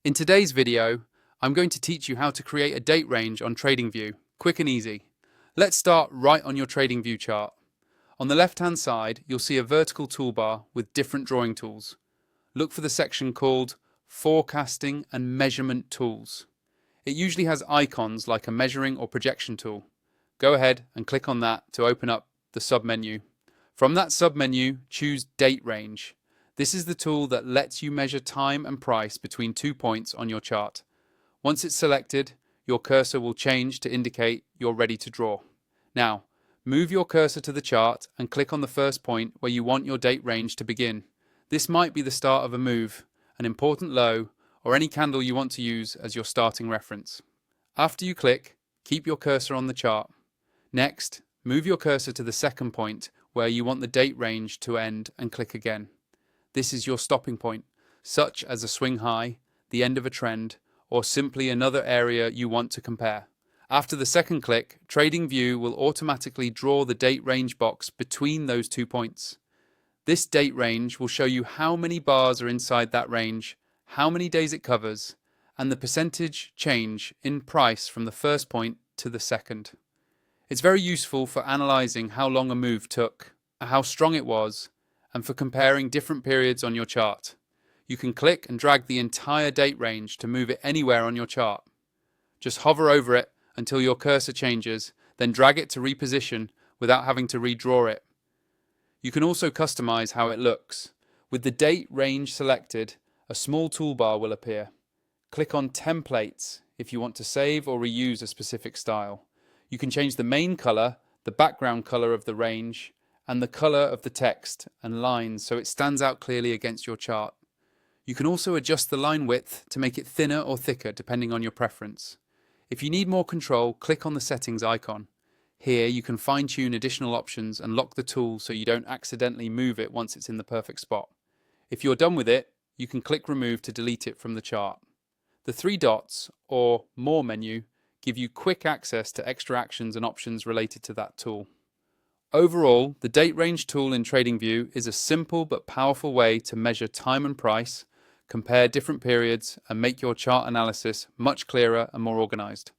In today's video, I'm going to teach you how to create a date range on Tradingview, quick and easy. Let's start right on your Tradingview chart. On the left-hand side, you'll see a vertical toolbar with different drawing tools. Look for the section called Forecasting and Measurement Tools. It usually has icons like a measuring or projection tool. Go ahead and click on that to open up the submenu. From that submenu, choose Date Range. This is the tool that lets you measure time and price between 2 points on your chart. Once it's selected, your cursor will change to indicate you're ready to draw. Now, move your cursor to the chart and click on the first point where you want your date range to begin. This might be the start of a move, an important low, or any candle you want to use as your starting reference. After you click, keep your cursor on the chart. Next, move your cursor to the second point where you want the date range to end and click again. This is your stopping point, such as a swing high, the end of a trend, or simply another area you want to compare. After the second click, Tradingview will automatically draw the date range box between those 2 points. This date range will show you how many bars are inside that range, how many days it covers, and the percentage change in price from the first point to the second. It's very useful for analysing how long a move took, how strong it was, and for comparing different periods on your chart. You can click and drag the entire date range to move it anywhere on your chart. Just hover over it until your cursor changes, then drag it to reposition without having to redraw it. You can also customize how it looks. With the date range selected, a small toolbar will appear. Click on Templates if you want to save or reuse a specific style. You can change the main color, the background color of the range, and the color of the text and lines so it stands out clearly against your chart. You can also adjust the line width to make it thinner or thicker depending on your preference. If you need more control, click on the settings icon. Here you can fine-tune additional options and lock the tool so you don't accidentally move it once it's in the perfect spot. If you're done with it, you can click Remove to delete it from the chart. The 3 dots, or More menu, give you quick access to extra actions and options related to that tool. Overall, the Date Range tool in Tradingview is a simple but powerful way to measure time and price, compare different periods, and make your chart analysis much clearer and more organized.